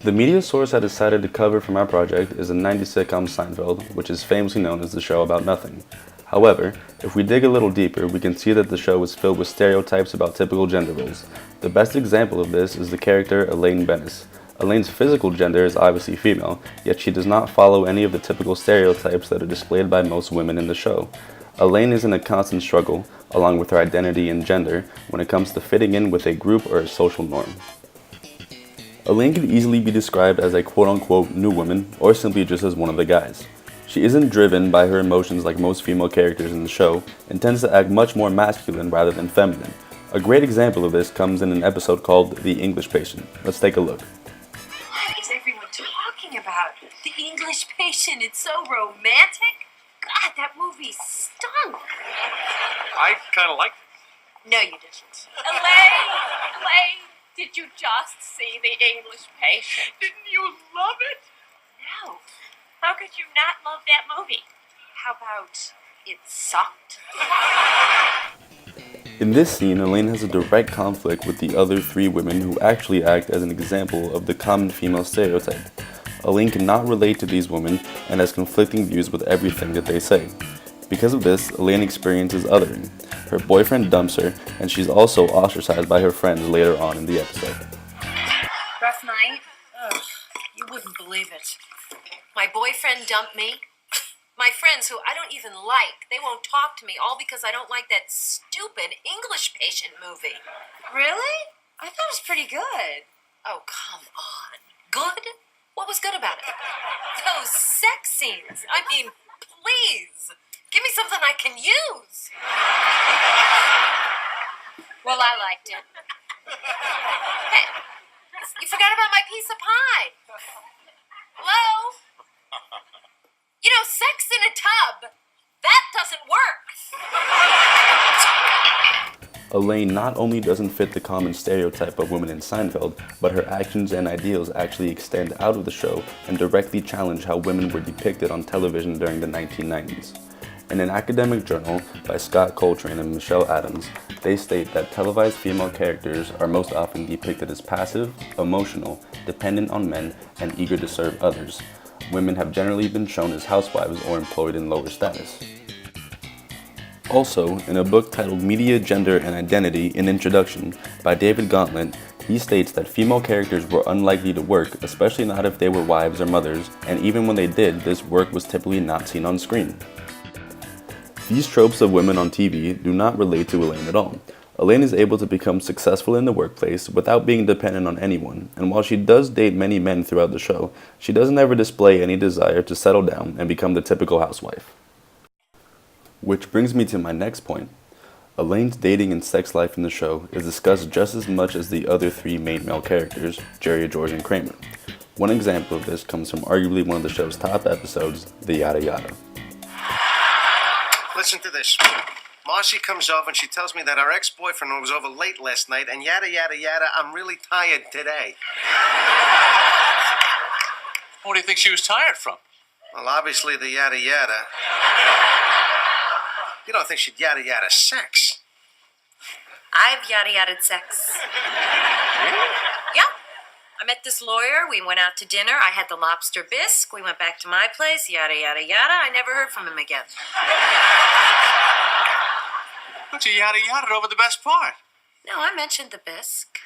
The media source I decided to cover for my project is the 90s sitcom Seinfeld, which is famously known as the show about nothing. However, if we dig a little deeper, we can see that the show is filled with stereotypes about typical gender roles. The best example of this is the character Elaine Bennis. Elaine's physical gender is obviously female, yet she does not follow any of the typical stereotypes that are displayed by most women in the show. Elaine is in a constant struggle, along with her identity and gender, when it comes to fitting in with a group or a social norm. Elaine could easily be described as a quote-unquote new woman, or simply just as one of the guys. She isn't driven by her emotions like most female characters in the show, and tends to act much more masculine rather than feminine. A great example of this comes in an episode called The English Patient. Let's take a look. What is everyone talking about? The English Patient, it's so romantic. God, that movie stunk. I kind of liked it. No, you didn't. Elaine, did you just see The English Patient? Didn't you love it? No. How could you not love that movie? How about it sucked? In this scene, Elaine has a direct conflict with the other three women who actually act as an example of the common female stereotype. Elaine cannot relate to these women and has conflicting views with everything that they say. Because of this, Elaine experiences othering. Her boyfriend dumps her, and she's also ostracized by her friends later on in the episode. Rough night? Ugh, you wouldn't believe it. My boyfriend dumped me. My friends, who I don't even like, they won't talk to me, all because I don't like that stupid English Patient movie. Really? I thought it was pretty good. Oh, come on. Good? What was good about it? Those sex scenes. I mean, please. Give me something I can use. Well, I liked it. Hey, you forgot about my piece of pie. Hello? You know, sex in a tub, that doesn't work. Elaine not only doesn't fit the common stereotype of women in Seinfeld, but her actions and ideals actually extend out of the show and directly challenge how women were depicted on television during the 1990s. In an academic journal by Scott Coltrane and Michelle Adams, they state that televised female characters are most often depicted as passive, emotional, dependent on men, and eager to serve others. Women have generally been shown as housewives or employed in lower status. Also, in a book titled Media, Gender, and Identity: An Introduction by David Gauntlet, he states that female characters were unlikely to work, especially not if they were wives or mothers, and even when they did, this work was typically not seen on screen. These tropes of women on TV do not relate to Elaine at all. Elaine is able to become successful in the workplace without being dependent on anyone, and while she does date many men throughout the show, she doesn't ever display any desire to settle down and become the typical housewife. Which brings me to my next point. Elaine's dating and sex life in the show is discussed just as much as the other three main male characters, Jerry, George, and Kramer. One example of this comes from arguably one of the show's top episodes, the Yada Yada. Listen to this. Marcy comes over and she tells me that our ex-boyfriend was over late last night and yada, yada, yada, I'm really tired today. What do you think she was tired from? Well, obviously the yada, yada. You don't think she'd yada, yada sex? I've yada-yada'd sex. Really? Yeah. I met this lawyer. We went out to dinner. I had the lobster bisque. We went back to my place. Yada, yada, yada. I never heard from him again. But you yada yada over the best part. No, I mentioned the bisque.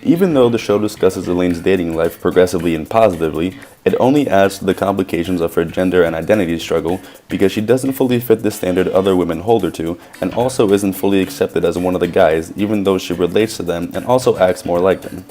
Even though the show discusses Elaine's dating life progressively and positively, it only adds to the complications of her gender and identity struggle because she doesn't fully fit the standard other women hold her to, and also isn't fully accepted as one of the guys even though she relates to them and also acts more like them.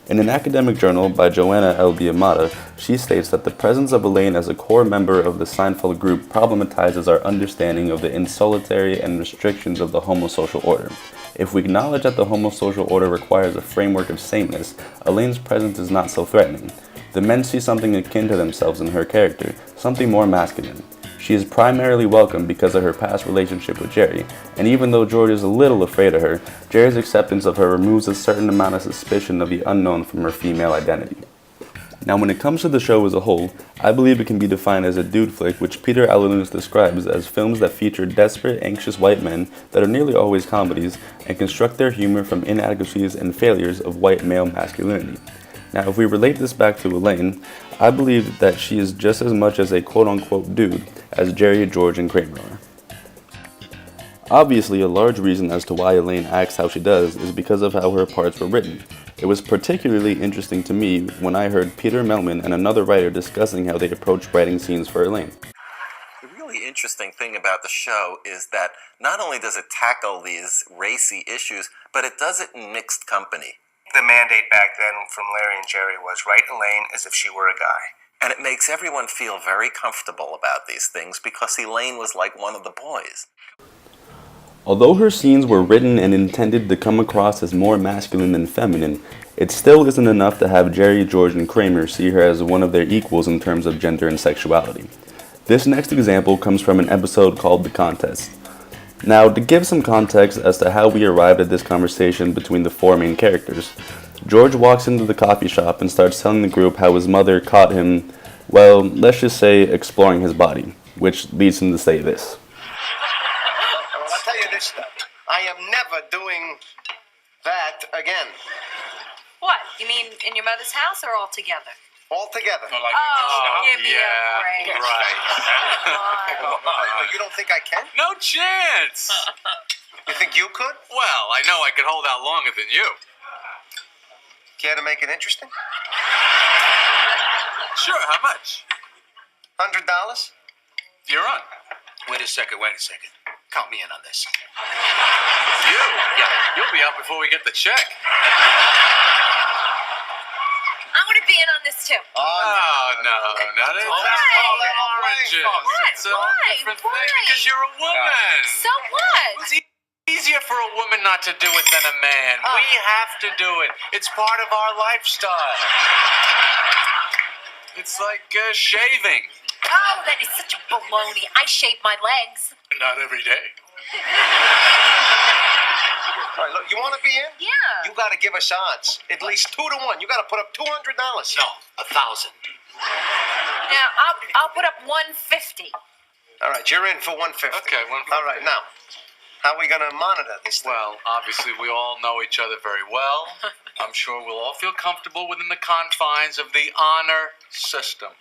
In an academic journal by Joanna L. Diamata, she states that the presence of Elaine as a core member of the Seinfeld group problematizes our understanding of the insolitary and restrictions of the homosocial order. If we acknowledge that the homosocial order requires a framework of sameness, Elaine's presence is not so threatening. The men see something akin to themselves in her character, something more masculine. She is primarily welcome because of her past relationship with Jerry, and even though George is a little afraid of her, Jerry's acceptance of her removes a certain amount of suspicion of the unknown from her female identity. Now, when it comes to the show as a whole, I believe it can be defined as a dude flick, which Peter Allenus describes as films that feature desperate, anxious white men that are nearly always comedies and construct their humor from inadequacies and failures of white male masculinity. Now, if we relate this back to Elaine, I believe that she is just as much as a quote-unquote dude as Jerry, George, and Kramer are. Obviously, a large reason as to why Elaine acts how she does is because of how her parts were written. It was particularly interesting to me when I heard Peter Melman and another writer discussing how they approached writing scenes for Elaine. The really interesting thing about the show is that not only does it tackle these racy issues, but it does it in mixed company. The mandate back then from Larry and Jerry was write Elaine as if she were a guy. And it makes everyone feel very comfortable about these things because Elaine was like one of the boys. Although her scenes were written and intended to come across as more masculine than feminine, it still isn't enough to have Jerry, George, and Kramer see her as one of their equals in terms of gender and sexuality. This next example comes from an episode called The Contest. Now, to give some context as to how we arrived at this conversation between the four main characters, George walks into the coffee shop and starts telling the group how his mother caught him, well, let's just say exploring his body, which leads him to say this. Well, I'll tell you this stuff. I am never doing that again. What? You mean in your mother's house or all together? All together. Give me a break. Right. You don't think I can? No chance. You think you could? Well, I know I could hold out longer than you. Care to make it interesting? Sure, how much? $100? You're on. Wait a second. Count me in on this. You? Yeah. You'll be out before we get the check. I want to be in on this too. Oh, no. Not it. all That's all level oranges. playing field. What? It's all Why? different Why? thing. Because you're a woman. So what? It's easier for a woman not to do it than a man. We have to do it. It's part of our lifestyle. It's like shaving. Oh, that is such a baloney. I shave my legs. Not every day. All right, look, you want to be in? Yeah. You got to give us odds. At least 2 to 1. You got to put up $200. No, 1,000. Now, I'll put up 150. All right, you're in for 150. Okay, 150. All right, now, how are we going to monitor this thing? Well, obviously, we all know each other very well. I'm sure we'll all feel comfortable within the confines of the honor system.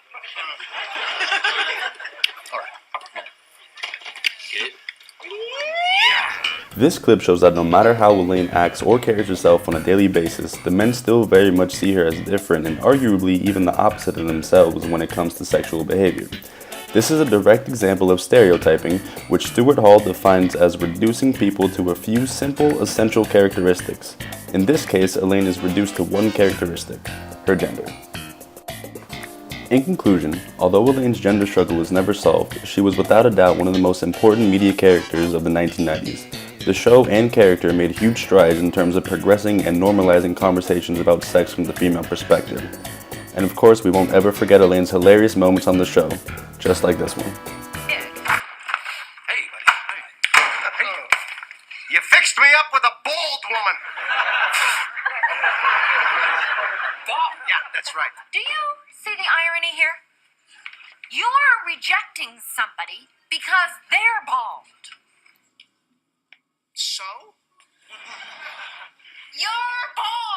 All right. Get it? This clip shows that no matter how Elaine acts or carries herself on a daily basis, the men still very much see her as different and arguably even the opposite of themselves when it comes to sexual behavior. This is a direct example of stereotyping, which Stuart Hall defines as reducing people to a few simple, essential characteristics. In this case, Elaine is reduced to one characteristic, her gender. In conclusion, although Elaine's gender struggle was never solved, she was without a doubt one of the most important media characters of the 1990s. The show and character made huge strides in terms of progressing and normalizing conversations about sex from the female perspective. And of course, we won't ever forget Elaine's hilarious moments on the show, just like this one. Hey, buddy. Hey. You fixed me up with a bald woman. Yeah, that's right. Do you see the irony here? You're rejecting somebody because they're bald. So? You're bald!